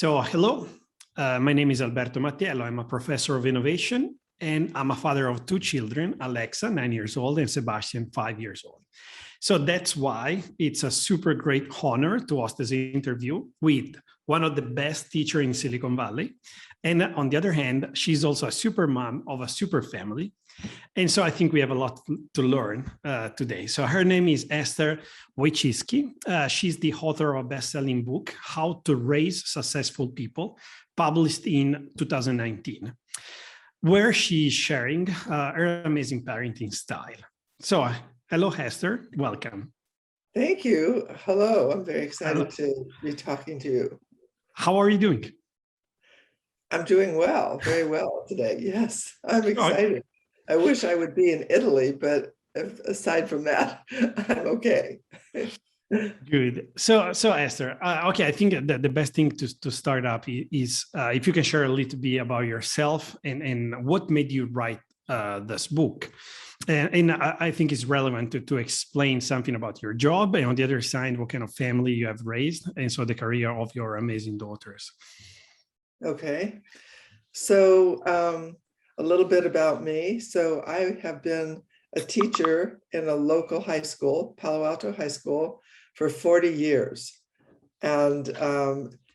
Hello, my name is Alberto Mattiello. I'm a professor of innovation, and I'm a father of two children, Alexa, 9 years old, and Sebastian, 5 years old. So that's why it's a super great honor to host this interview with one of the best teachers in Silicon Valley. And on the other hand, she's also a super mom of a super family. And so I think we have a lot to learn today. So her name is Esther Wojcicki. She's the author of a best-selling book, How to Raise Successful People, published in 2019, where she's sharing her amazing parenting style. So hello, Esther. Welcome. Thank you. Hello. I'm very excited to be talking to you. How are you doing? I'm doing well, very well today. Yes, I'm excited. I wish I would be in Italy, but aside from that, I'm okay. Good. So Esther, okay, I think that the best thing to start up is if you can share a little bit about yourself and what made you write this book. And I think it's relevant to explain something about your job, and on the other side, what kind of family you have raised, and so the career of your amazing daughters. Okay. So a little bit about me. So I have been a teacher in a local high school, Palo Alto High School, for 40 years. And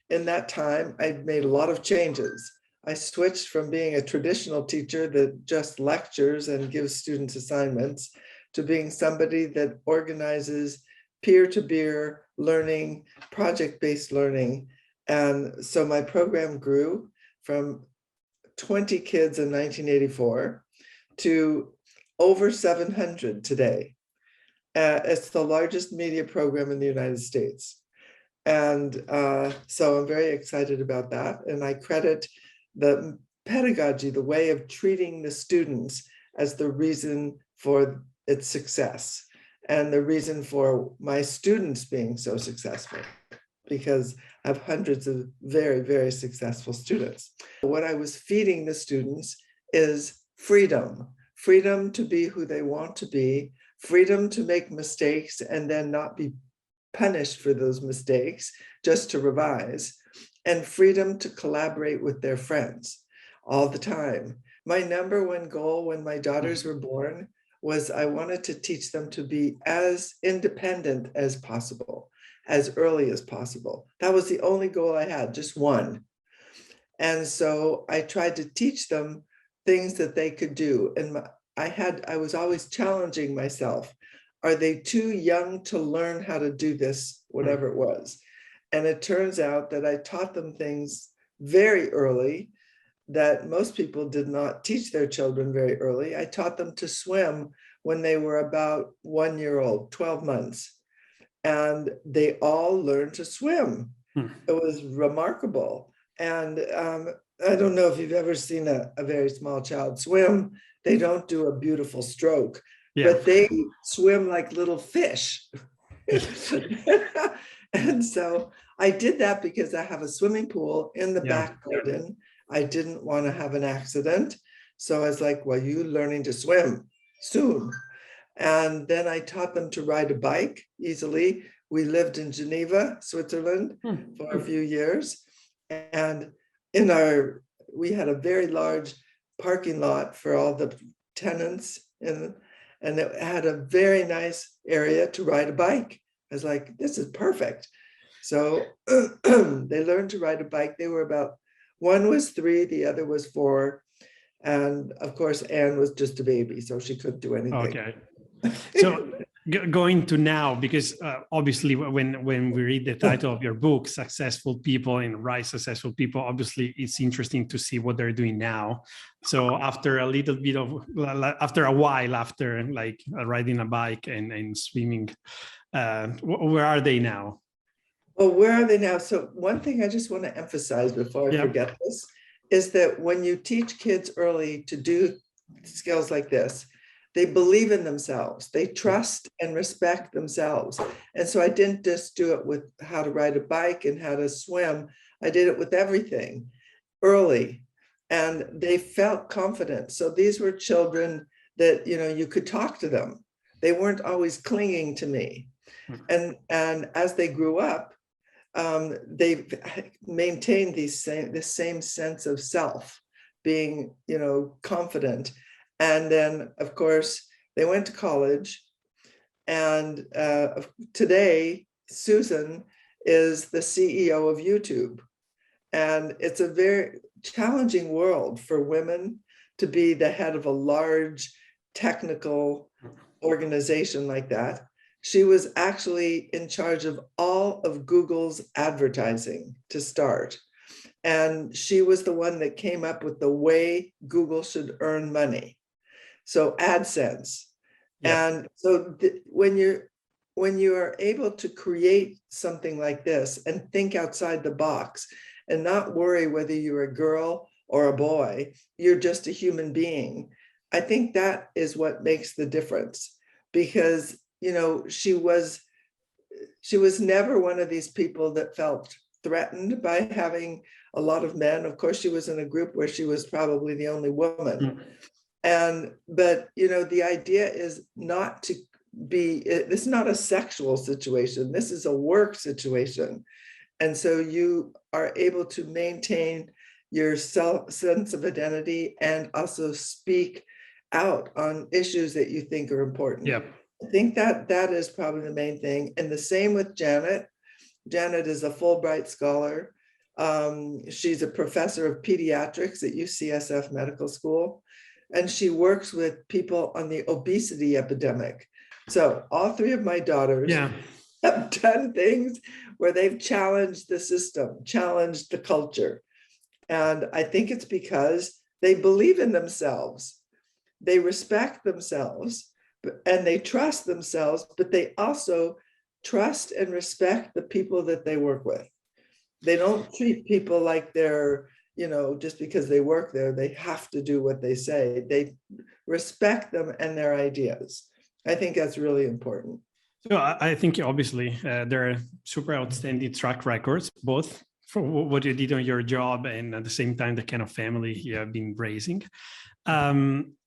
in that time, I made a lot of changes. I switched from being a traditional teacher that just lectures and gives students assignments to being somebody that organizes peer-to-peer learning, project-based learning. And so my program grew from 20 kids in 1984 to over 700 today. It's the largest media program in the United States. And so I'm very excited about that. And I credit the pedagogy, the way of treating the students, as the reason for its success and the reason for my students being so successful, because I have hundreds of very, very successful students. What I was feeding the students is freedom, freedom to be who they want to be, freedom to make mistakes and then not be punished for those mistakes, just to revise, and freedom to collaborate with their friends all the time. My number one goal when my daughters were born was I wanted to teach them to be as independent as possible, as early as possible. That was the only goal I had, just one. And so I tried to teach them things that they could do. And I was always challenging myself. Are they too young to learn how to do this, whatever it was? And it turns out that I taught them things very early that most people did not teach their children very early. I taught them to swim when they were about 1 year old, 12 months. And they all learned to swim. It was remarkable. And I don't know if you've ever seen a very small child swim. They don't do a beautiful stroke, but they swim like little fish. And so I did that because I have a swimming pool in the back garden. I didn't want to have an accident. So I was like, well, you learning to swim soon. And then I taught them to ride a bike easily. We lived in Geneva, Switzerland for a few years. And we had a very large parking lot for all the tenants, and it had a very nice area to ride a bike. I was like, this is perfect. So they learned to ride a bike. They were one was 3, the other was 4. And of course, Anne was just a baby, so she couldn't do anything. Okay. So going to now, because obviously when we read the title of your book, Successful People and Rise Successful People, obviously it's interesting to see what they're doing now. So after a while after like riding a bike and swimming, where are they now? Well, where are they now? So one thing I just want to emphasize before I forget this is that when you teach kids early to do skills like this, they believe in themselves. They trust and respect themselves. And so I didn't just do it with how to ride a bike and how to swim. I did it with everything early, and they felt confident. So these were children that, you could talk to them. They weren't always clinging to me. And as they grew up, they've maintained this same sense of self, being, confident. And then, of course, they went to college. And today, Susan is the CEO of YouTube. And it's a very challenging world for women to be the head of a large technical organization like that. She was actually in charge of all of Google's advertising to start. And she was the one that came up with the way Google should earn money. So AdSense. Yeah. And so when you are able to create something like this and think outside the box and not worry whether you're a girl or a boy, you're just a human being. I think that is what makes the difference, because, she was never one of these people that felt threatened by having a lot of men. Of course, she was in a group where she was probably the only woman. But the idea is not to be, this is not a sexual situation. This is a work situation. And so you are able to maintain your sense of identity and also speak out on issues that you think are important. Yeah. I think that is probably the main thing. And the same with Janet. Janet is a Fulbright scholar. She's a professor of pediatrics at UCSF Medical School, and she works with people on the obesity epidemic. So all three of my daughters have done things where they've challenged the system, challenged the culture. And I think it's because they believe in themselves. They respect themselves and they trust themselves, but they also trust and respect the people that they work with. They don't treat people like they're, just because they work there, they have to do what they say. They respect them and their ideas. I think that's really important. So I think obviously there are super outstanding track records, both for what you did on your job and at the same time, the kind of family you have been raising.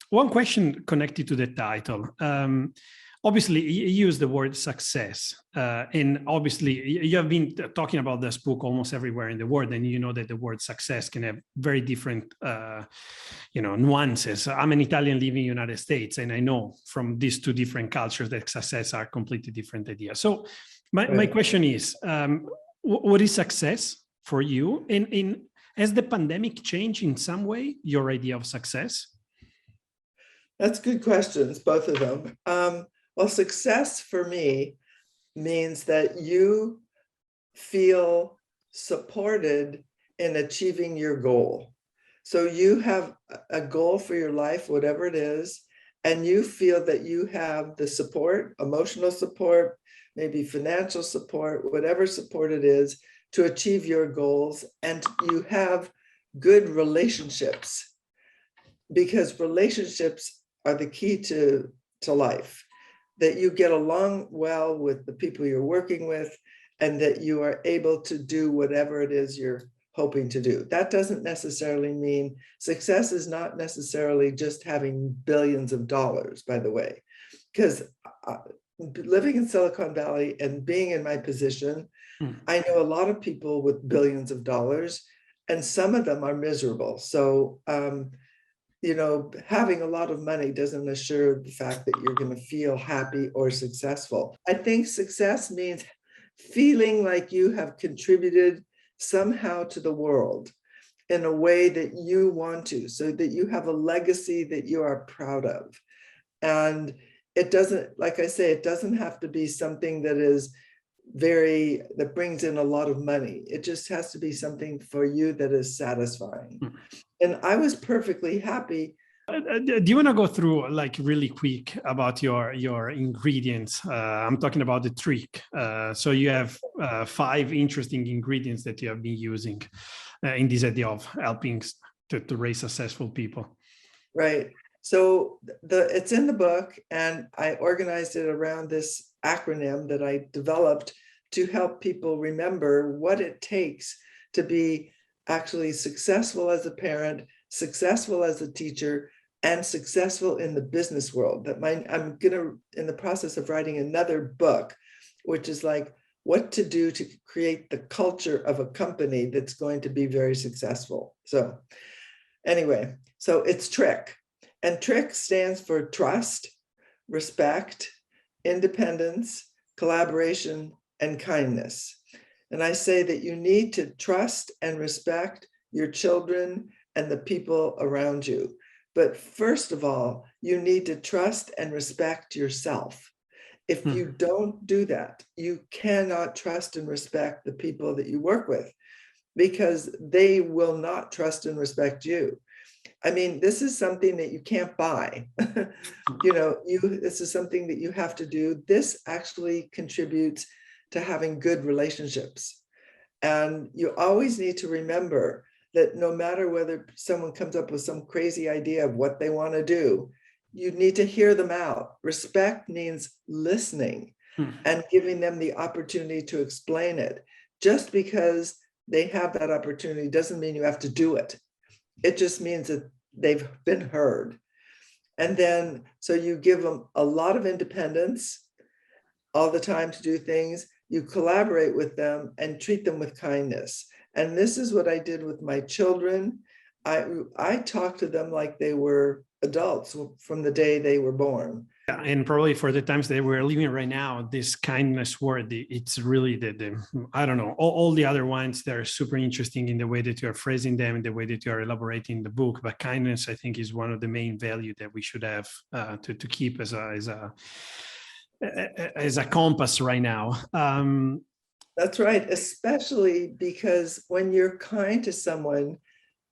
One question connected to the title. Obviously, you use the word success, and obviously you have been talking about this book almost everywhere in the world, and you know that the word success can have very different, nuances. I'm an Italian living in the United States, and I know from these two different cultures that success are completely different ideas. So my question is, what is success for you? And has the pandemic changed in some way your idea of success? That's good questions, both of them. Well, success for me means that you feel supported in achieving your goal. So you have a goal for your life, whatever it is, and you feel that you have the support, emotional support, maybe financial support, whatever support it is, to achieve your goals, and you have good relationships, because relationships are the key to life, that you get along well with the people you're working with, and that you are able to do whatever it is you're hoping to do. That doesn't necessarily mean success is not necessarily just having billions of dollars, by the way, because living in Silicon Valley and being in my position, I know a lot of people with billions of dollars, and some of them are miserable. So, having a lot of money doesn't assure the fact that you're going to feel happy or successful. I think success means feeling like you have contributed somehow to the world in a way that you want to, so that you have a legacy that you are proud of. And it doesn't, like I say, it doesn't have to be something that is that brings in a lot of money. It just has to be something for you that is satisfying. And I was perfectly happy. Do you want to go through like really quick about your ingredients? I'm talking about the trick. So you have 5 interesting ingredients that you have been using in this idea of helping to raise successful people. Right. So it's in the book, and I organized it around this acronym that I developed to help people remember what it takes to be actually successful as a parent, successful as a teacher, and successful in the business world. I'm in the process of writing another book, which is like what to do to create the culture of a company that's going to be very successful. So anyway, so it's TRIC. And TRIC stands for trust, respect, independence, collaboration, and kindness. And I say that you need to trust and respect your children and the people around you. But first of all, you need to trust and respect yourself. If you don't do that, you cannot trust and respect the people that you work with, because they will not trust and respect you. I mean, this is something that you can't buy. This is something that you have to do. This actually contributes to having good relationships. And you always need to remember that no matter whether someone comes up with some crazy idea of what they want to do, you need to hear them out. Respect means listening and giving them the opportunity to explain it. Just because they have that opportunity doesn't mean you have to do it. It just means that they've been heard. And then, so you give them a lot of independence all the time to do things. You collaborate with them and treat them with kindness. And this is what I did with my children. I talked to them like they were adults from the day they were born. Yeah, and probably for the times that we're living right now, this kindness word, it's really the I don't know, all the other ones, they're super interesting in the way that you are phrasing them, in the way that you are elaborating the book. But kindness, I think, is one of the main value that we should have to keep as a compass right now. That's right, especially because when you're kind to someone,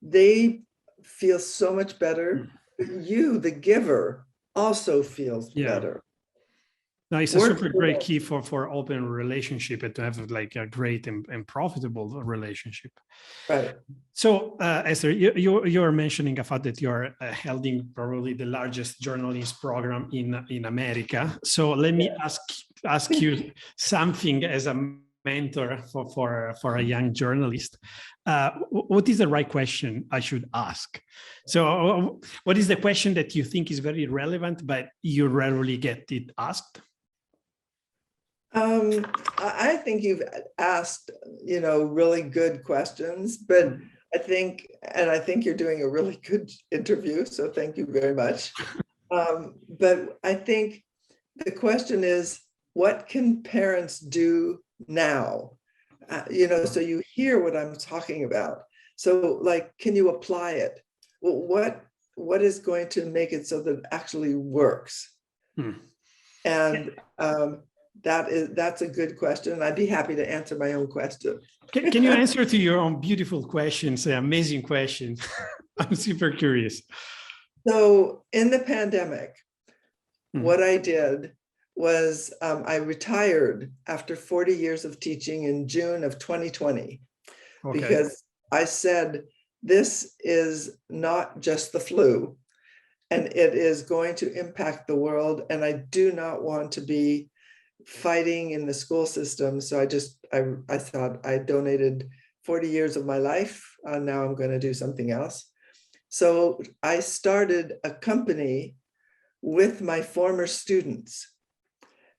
they feel so much better. You, the giver, also feels better. No, it's a super great key for open relationship and to have like a great and profitable relationship. Right. So Esther, you're mentioning a fact that you're holding probably the largest journalist program in America. So let me ask you something as a mentor for a young journalist. What is the right question I should ask? So what is the question that you think is very relevant, but you rarely get it asked? I think you've asked, really good questions, but I think you're doing a really good interview. So thank you very much. But I think the question is, what can parents do now? So you hear what I'm talking about. So like, can you apply it? Well, what is going to make it so that it actually works? And that's a good question. I'd be happy to answer my own question. Can you answer to your own beautiful questions, amazing questions? I'm super curious. So in the pandemic, what I did was I retired after 40 years of teaching in June of 2020, because I said, this is not just the flu, and it is going to impact the world. And I do not want to be fighting in the school system. So I thought I donated 40 years of my life. Now I'm going to do something else. So I started a company with my former students.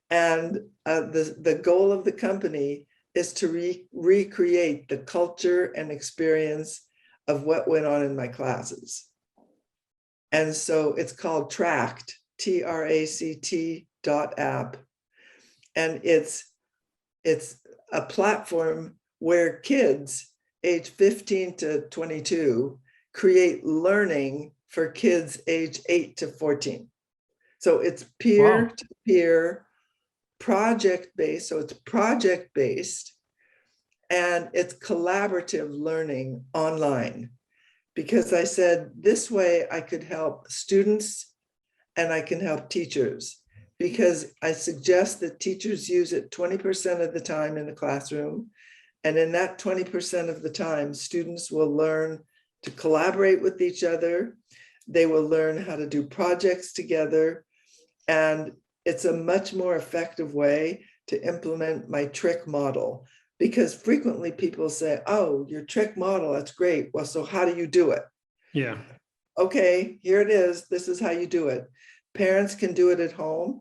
And the goal of the company is to recreate the culture and experience of what went on in my classes. And so it's called TRACT, TRACT.app. And it's a platform where kids age 15 to 22 create learning for kids age 8 to 14. So it's peer-to-peer, project-based. So it's project-based, and it's collaborative learning online. Because I said, this way I could help students and I can help teachers. Because I suggest that teachers use it 20% of the time in the classroom. And in that 20% of the time, students will learn to collaborate with each other. They will learn how to do projects together. And it's a much more effective way to implement my TRIC model. Because frequently people say, oh, your TRIC model, that's great. Well, so how do you do it? Yeah. Okay, here it is. This is how you do it. Parents can do it at home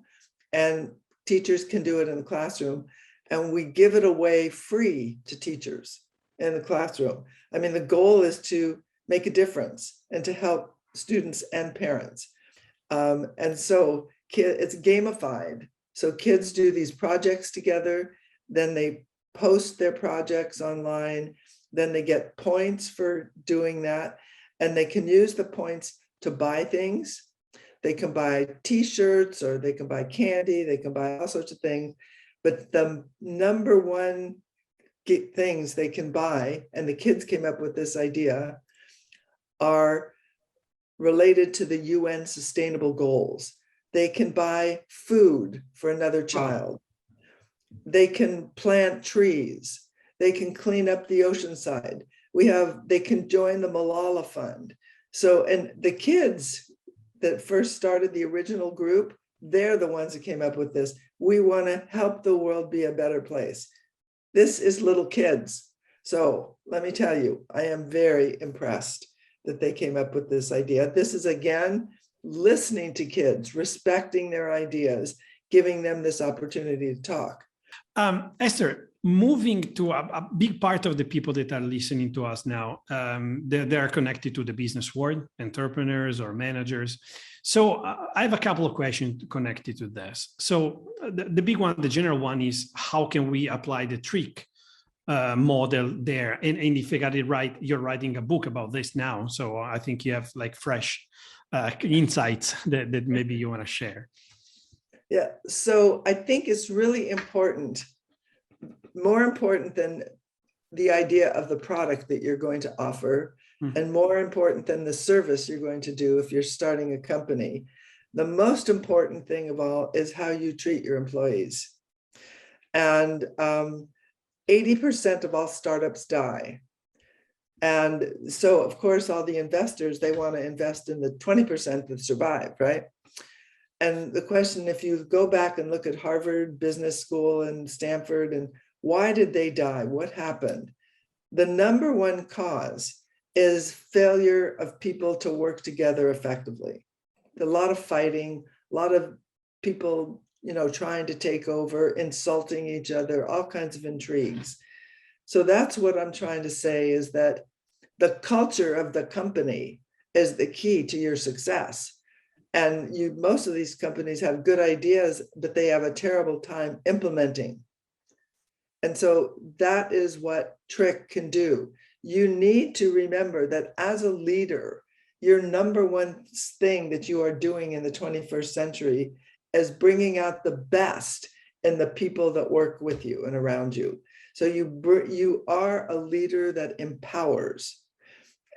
and teachers can do it in the classroom. and we give it away free to teachers in the classroom. I mean, the goal is to make a difference and to help students and parents. And so it's gamified. So kids do these projects together, then they post their projects online, then they get points for doing that, and they can use the points to buy things. They can buy t-shirts, or they can buy candy, they can buy all sorts of things. But the number one things they can buy, and the kids came up with this idea, are related to the UN Sustainable Goals. They can buy food for another child. They can plant trees. They can clean up the ocean side. They can join the Malala Fund. So, and the kids that first started the original group, they're the ones that came up with this. We want to help the world be a better place. This is little kids. So let me tell you, I am very impressed that they came up with this idea. This is, again, listening to kids, respecting their ideas, giving them this opportunity to talk. Esther, moving to a big part of the people that are listening to us now, they are connected to the business world, entrepreneurs or managers. So I have a couple of questions connected to this. So the big one, the general one, is how can we apply the trick model there? And if I got it right, you're writing a book about this now. So I think you have like fresh insights that maybe you want to share. Yeah, so I think it's really important, more important than the idea of the product that you're going to offer, and more important than the service you're going to do if you're starting a company. The most important thing of all is how you treat your employees. And 80% of all startups die. And so, of course, all the investors, they want to invest in the 20% that survive, right? And the question, if you go back and look at Harvard Business School and Stanford, and why did they die? What happened? The number one cause is failure of people to work together effectively. A lot of fighting, a lot of people, trying to take over, insulting each other, all kinds of intrigues. So that's what I'm trying to say, is that the culture of the company is the key to your success. And most of these companies have good ideas, but they have a terrible time implementing. And so that is what Trick can do. You need to remember that as a leader, your number one thing that you are doing in the 21st century is bringing out the best in the people that work with you and around you. So you are a leader that empowers.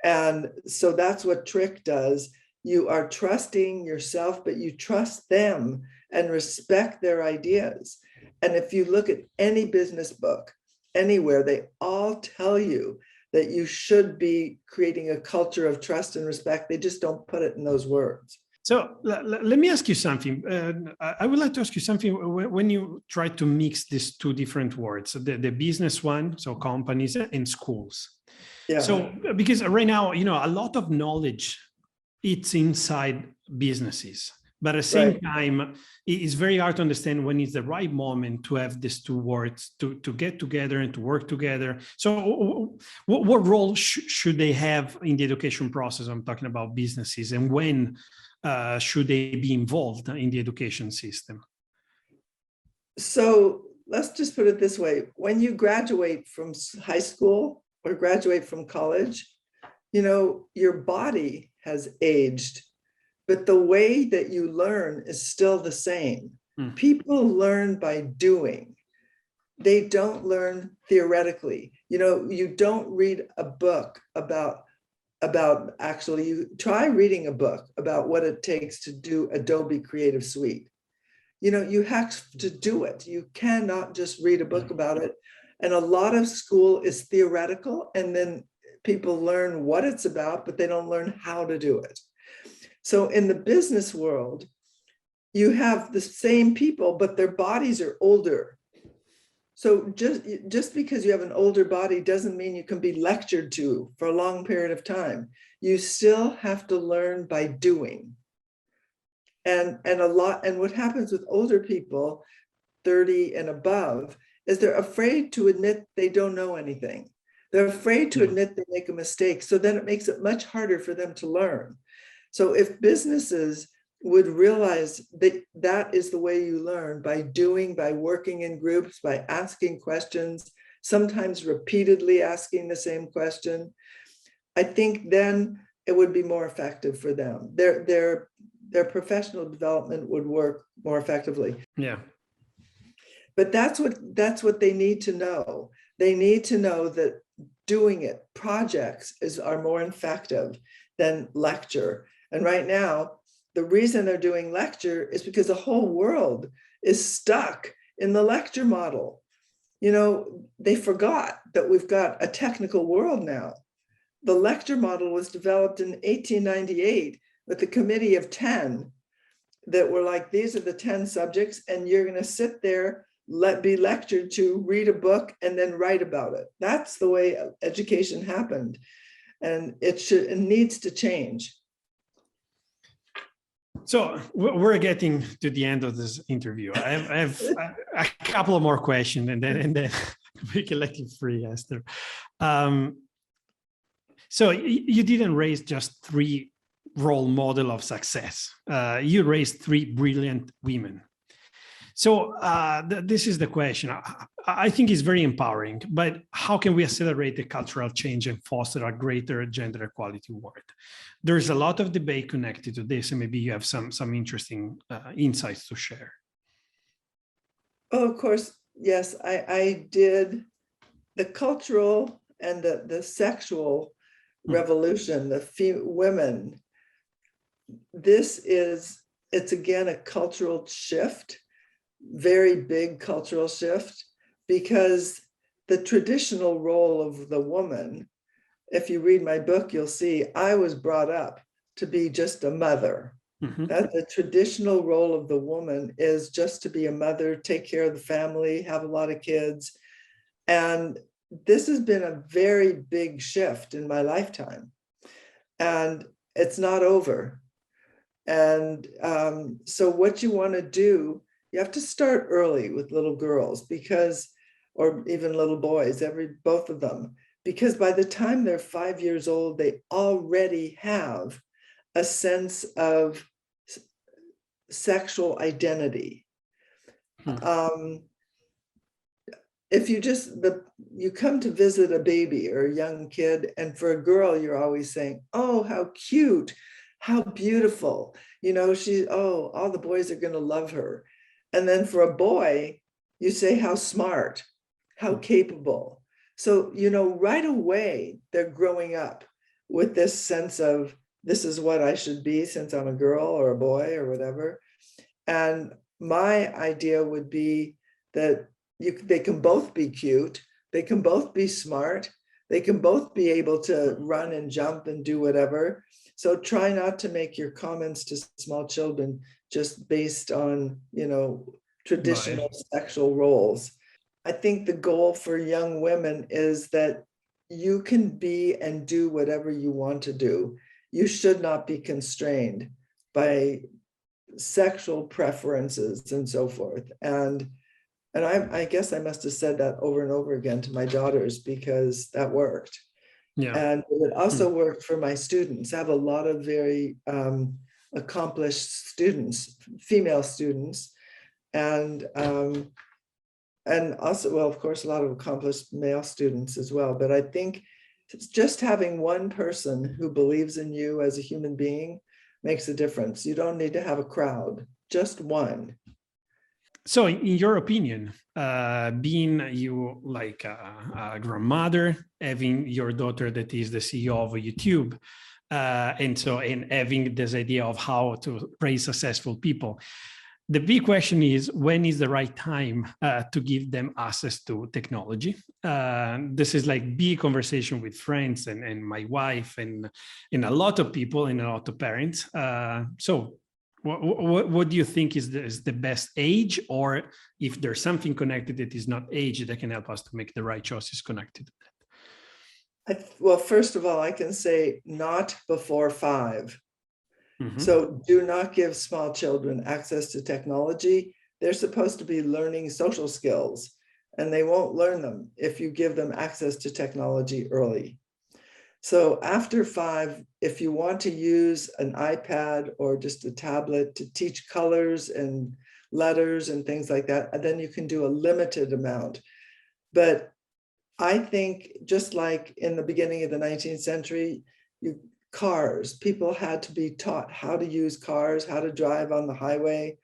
And so that's what Trick does. You are trusting yourself, but you trust them and respect their ideas. And if you look at any business book, anywhere, they all tell you that you should be creating a culture of trust and respect. They just don't put it in those words. So let me ask you something. I would like to ask you something when you try to mix these two different words, the business one, so companies, and schools. Yeah. So because right now, a lot of knowledge, it's inside businesses. But at the same time, it's very hard to understand when it's the right moment to have these two words to get together and to work together. So what role should they have in the education process? I'm talking about businesses, and when should they be involved in the education system? So let's just put it this way. When you graduate from high school or graduate from college, your body has aged, but the way that you learn is still the same. People learn by doing. They don't learn theoretically. You don't read a book about actually, you try reading a book about what it takes to do Adobe Creative Suite. You have to do it. You cannot just read a book about it. And a lot of school is theoretical, and then people learn what it's about, but they don't learn how to do it. So in the business world, you have the same people, but their bodies are older. So just because you have an older body doesn't mean you can be lectured to for a long period of time. You still have to learn by doing. And what happens with older people, 30 and above, is they're afraid to admit they don't know anything. They're afraid to admit they make a mistake. So then it makes it much harder for them to learn. So if businesses would realize that that is the way you learn, by doing, by working in groups, by asking questions, sometimes repeatedly asking the same question, I think then it would be more effective for them. Their professional development would work more effectively. Yeah. But that's what they need to know. They need to know that doing it, projects are more effective than lecture. And right now, the reason they're doing lecture is because the whole world is stuck in the lecture model. You know, they forgot that we've got a technical world now. The lecture model was developed in 1898 with a committee of 10 that were like, these are the 10 subjects, and you're going to sit there, be lectured to, read a book, and then write about it. That's the way education happened. And it needs to change. So we're getting to the end of this interview. I have a couple of more questions, and then we can let you free, Esther. So you didn't raise just 3 role models of success. You raised 3 brilliant women. So this is the question. I think it's very empowering, but how can we accelerate the cultural change and foster a greater gender equality world? There's a lot of debate connected to this, and maybe you have some interesting insights to share. Oh, of course, yes, I did. The cultural and the sexual revolution, the women, it's again a cultural shift, very big cultural shift, because the traditional role of the woman, if you read my book, you'll see I was brought up to be just a mother. That the traditional role of the woman is just to be a mother, take care of the family, have a lot of kids. And this has been a very big shift in my lifetime. And it's not over. And so what you want to do, you have to start early with little girls, because, or even little boys, both of them, because by the time they're 5 years old, they already have a sense of sexual identity. If you come to visit a baby or a young kid, and for a girl, you're always saying, oh, how cute, how beautiful, you know, all the boys are going to love her. And then for a boy, you say how smart, how capable. So, you know, right away, they're growing up with this sense of, this is what I should be since I'm a girl or a boy or whatever. And my idea would be that they can both be cute, they can both be smart, they can both be able to run and jump and do whatever. So try not to make your comments to small children just based on, you know, traditional sexual roles. I think the goal for young women is that you can be and do whatever you want to do. You should not be constrained by sexual preferences and so forth. And I guess I must have said that over and over again to my daughters, because that worked. Yeah. And it also worked for my students. I have a lot of very accomplished students, female students, and also, well, of course, a lot of accomplished male students as well. But I think just having one person who believes in you as a human being makes a difference. You don't need to have a crowd, just one. So in your opinion, being you like a grandmother, having your daughter that is the CEO of YouTube, and having this idea of how to raise successful people, the big question is, when is the right time to give them access to technology? This is like big conversation with friends and my wife and a lot of people and a lot of parents. So what do you think is the best age, or if there's something connected that is not age that can help us to make the right choices connected to that? Well, first of all, I can say not before 5. So do not give small children access to technology. They're supposed to be learning social skills and they won't learn them if you give them access to technology early. So after 5, if you want to use an iPad or just a tablet to teach colors and letters and things like that, then you can do a limited amount. But I think just like in the beginning of the 19th century, people had to be taught how to use cars, how to drive on the highway,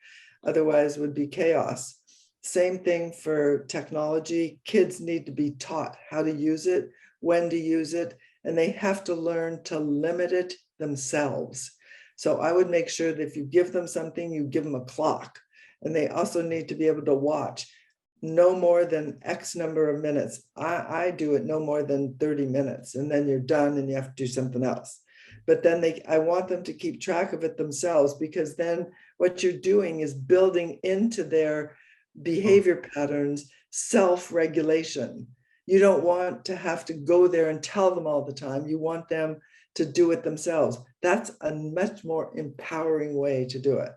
otherwise it would be chaos. Same thing for technology. Kids need to be taught how to use it, when to use it, and they have to learn to limit it themselves. So I would make sure that if you give them something, you give them a clock, and they also need to be able to watch no more than X number of minutes. I do it no more than 30 minutes, and then you're done and you have to do something else. But then I want them to keep track of it themselves, because then what you're doing is building into their behavior patterns self-regulation. You don't want to have to go there and tell them all the time. You want them to do it themselves. That's a much more empowering way to do it.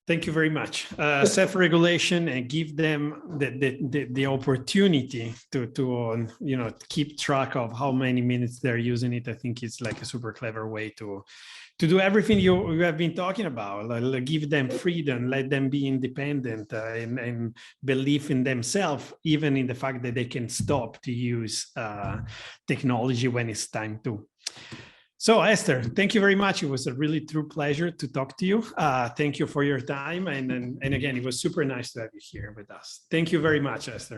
Thank you very much. Self-regulation, and give them the opportunity to keep track of how many minutes they're using it. I think it's like a super clever way to do everything you have been talking about. Like, give them freedom, let them be independent, and belief in themselves, even in the fact that they can stop to use technology when it's time to. So Esther, thank you very much. It was a really true pleasure to talk to you. Thank you for your time. And again, it was super nice to have you here with us. Thank you very much, Esther.